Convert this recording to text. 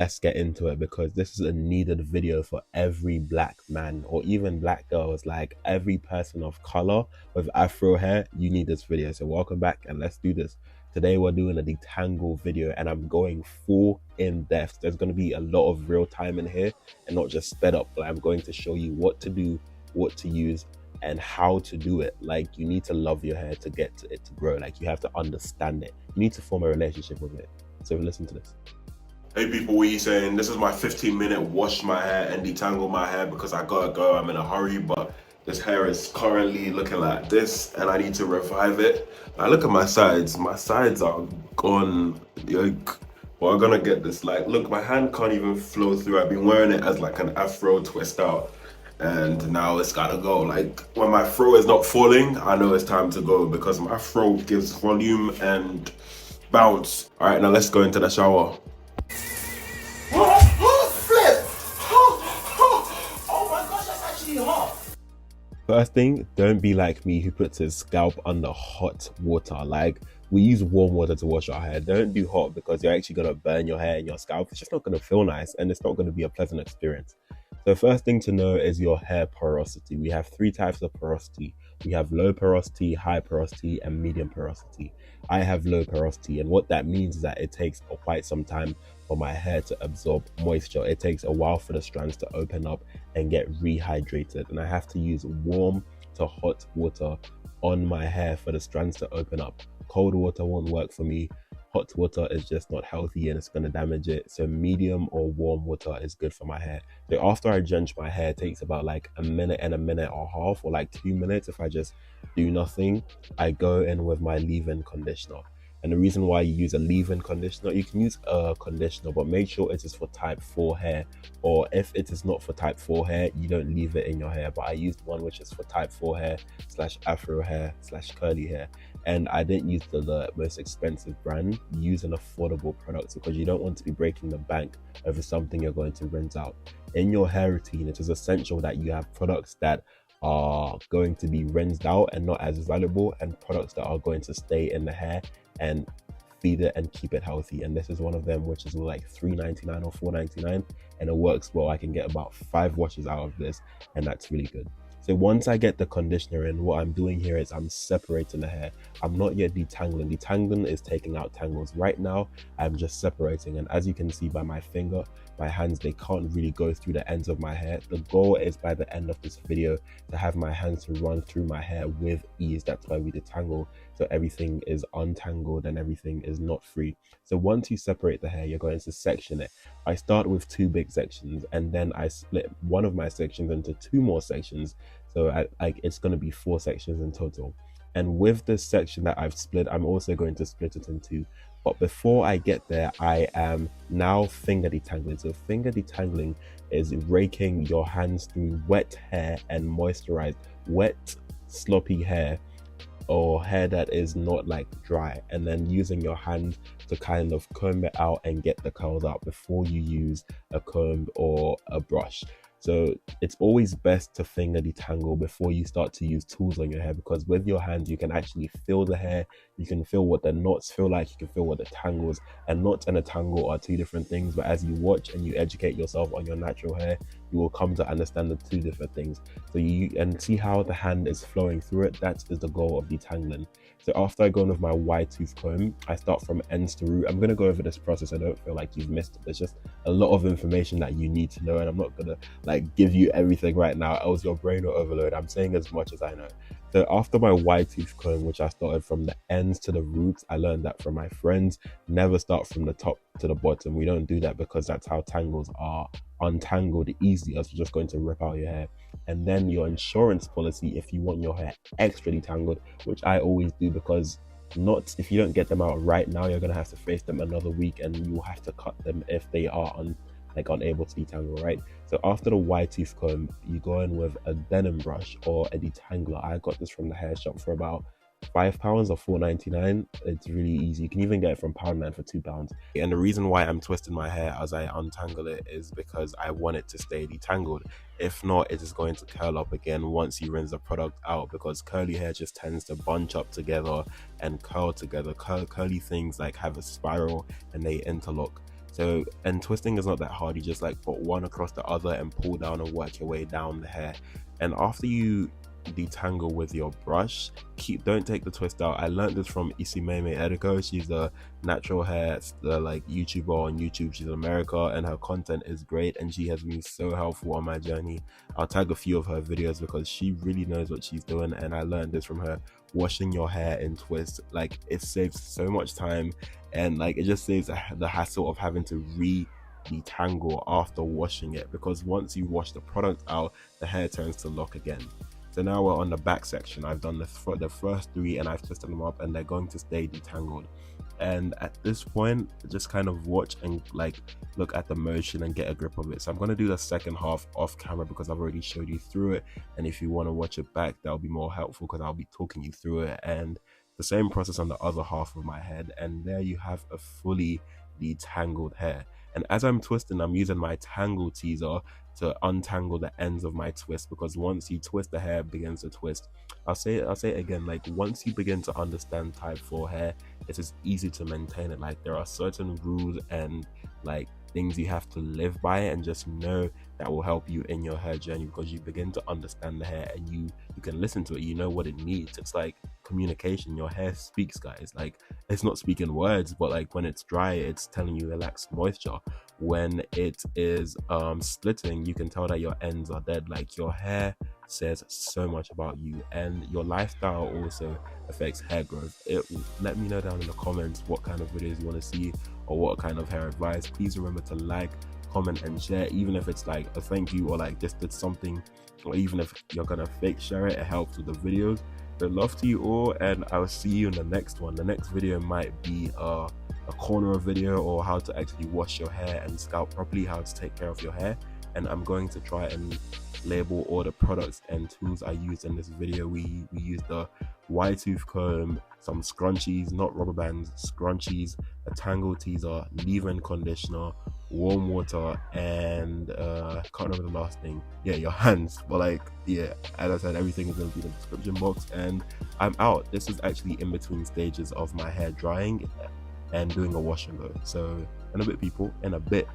let's get into it, because this is a needed video for every black man or even black girls, like every person of color with afro hair. You need this video. So welcome back and let's do this. Today we're doing a detangle video and I'm going full in depth. There's going to be a lot of real time in here and not just sped up, but I'm going to show you what to do, what to use, and how to do it. Like, you need to love your hair to get it to grow. Like, you have to understand it. You need to form a relationship with it. So listen to this. Hey people, what are you saying? This is my 15-minute wash my hair and detangle my hair because I gotta go, I'm in a hurry, but this hair is currently looking like this and I need to revive it. Now look at my sides are gone, yoke. But I'm gonna get this, like, look, my hand can't even flow through. I've been wearing it as like an afro twist out and now it's gotta go. Like, when my fro is not falling, I know it's time to go because my fro gives volume and bounce. All right, now let's go into the shower. First thing, don't be like me who puts his scalp under hot water. Like, we use warm water to wash our hair. Don't do hot because you're actually gonna burn your hair and your scalp. It's just not gonna feel nice and it's not gonna be a pleasant experience. So first thing to know is your hair porosity. We have three types of porosity. We have low porosity, high porosity, and medium porosity. I have low porosity, and what that means is that it takes quite some time for my hair to absorb moisture. It takes a while for the strands to open up and get rehydrated, and I have to use warm to hot water on my hair for the strands to open up. Cold water won't work for me. Hot water is just not healthy and it's going to damage it. So medium or warm water is good for my hair. So after I drench my hair, it takes about like a minute and a minute or half, or like 2 minutes if I just do nothing. I go in with my leave-in conditioner. And the reason why you use a leave-in conditioner, you can use a conditioner, but make sure it is for type 4 hair. Or if it is not for type 4 hair, you don't leave it in your hair. But I used one which is for type 4 hair / afro hair / curly hair. And I didn't use the most expensive brand. Use an affordable product because you don't want to be breaking the bank over something you're going to rinse out. In your hair routine, it is essential that you have products that are going to be rinsed out and not as valuable, and products that are going to stay in the hair and feed it and keep it healthy. And this is one of them, which is like $3.99 or $4.99, and it works well. I can get about 5 washes out of this, and that's really good. So once I get the conditioner in, what I'm doing here is I'm separating the hair. I'm not yet detangling. Detangling is taking out tangles. Right now, I'm just separating. And as you can see by my finger, my hands, they can't really go through the ends of my hair. The goal is by the end of this video to have my hands to run through my hair with ease. That's why we detangle, so everything is untangled and everything is not free. So once you separate the hair, you're going to section it. I start with 2 big sections and then I split one of my sections into 2 more sections. So it's going to be 4 sections in total. And with this section that I've split, I'm also going to split it in 2. But before I get there, I am now finger detangling. So finger detangling is raking your hands through wet hair and moisturized, wet, sloppy hair, or hair that is not like dry, and then using your hand to kind of comb it out and get the curls out before you use a comb or a brush. So it's always best to finger detangle before you start to use tools on your hair, because with your hands you can actually feel the hair, you can feel what the knots feel like, you can feel what the tangles, and knots and a tangle are 2 different things. But as you watch and you educate yourself on your natural hair, you will come to understand the 2 different things. So you and see how the hand is flowing through it. That is the goal of detangling. So after I go in with my wide tooth comb, I start from ends to root. I'm going to go over this process. I don't feel like you've missed it. There's just a lot of information that you need to know, and I'm not going to like give you everything right now, else your brain will overload. I'm saying as much as I know. So after my wide tooth comb, which I started from the ends to the roots, I learned that from my friends. Never start from the top to the bottom. We don't do that because that's how tangles are untangled easier. So you're just going to rip out your hair. And then your insurance policy, if you want your hair extra detangled, which I always do, because not if you don't get them out right now, you're gonna have to face them another week and you will have to cut them if they are unable to detangle, right? So after the wide tooth comb, you go in with a denim brush or a detangler. I got this from the hair shop for about £5 or £4.99. It's really easy. You can even get it from Poundland for £2. And the reason why I'm twisting my hair as I untangle it is because I want it to stay detangled. If not, it is going to curl up again once you rinse the product out, because curly hair just tends to bunch up together and curl together. Curly things like have a spiral and they interlock. So, and twisting is not that hard. You just like put one across the other and pull down and work your way down the hair. And after you detangle with your brush, don't take the twist out. I learned this from Isimeme. She's a natural hair like YouTuber on YouTube. She's in America and her content is great and she has been so helpful on my journey. I'll tag a few of her videos because she really knows what she's doing, and I learned this from her. Washing your hair in twist, like, it saves so much time, and like it just saves the hassle of having to detangle after washing it, because once you wash the product out, the hair turns to lock again. So now we're on the back section. I've done the first three and I've twisted them up and they're going to stay detangled. And at this point, just kind of watch and like look at the motion and get a grip of it. So I'm going to do the second half off camera because I've already showed you through it. And if you want to watch it back, that'll be more helpful because I'll be talking you through it. And the same process on the other half of my head. And there you have a fully detangled hair. And as I'm twisting, I'm using my tangle teaser to untangle the ends of my twist, because once you twist, the hair begins to twist. I'll say it again, like once you begin to understand type 4 hair, it is easy to maintain it. Like there are certain rules and like things you have to live by, and just know that will help you in your hair journey, because you begin to understand the hair and you can listen to it. You know what it needs. It's like communication. Your hair speaks, guys. Like it's not speaking words, but like when it's dry, it's telling you it lacks moisture. When it is splitting, you can tell that your ends are dead. Like your hair says so much about you, and your lifestyle also affects hair growth. Let me know down in the comments what kind of videos you want to see or what kind of hair advice. Please remember to like, comment and share, even if it's like a thank you or like just did something, or even if you're gonna fake share it, it helps with the videos. So love to you all, and I'll see you in the next one. The next video might be a corner video, or how to actually wash your hair and scalp properly, how to take care of your hair. And I'm going to try and label all the products and tools I used in this video. We used the wide tooth comb, some scrunchies, not rubber bands, scrunchies, a tangle teaser, leave-in conditioner, warm water, and can't remember the last thing. Yeah, your hands. But like, yeah, as I said, everything is going to be in the description box, and I'm out. This is actually in between stages of my hair drying and doing a wash and go. So in a bit, people, in a bit.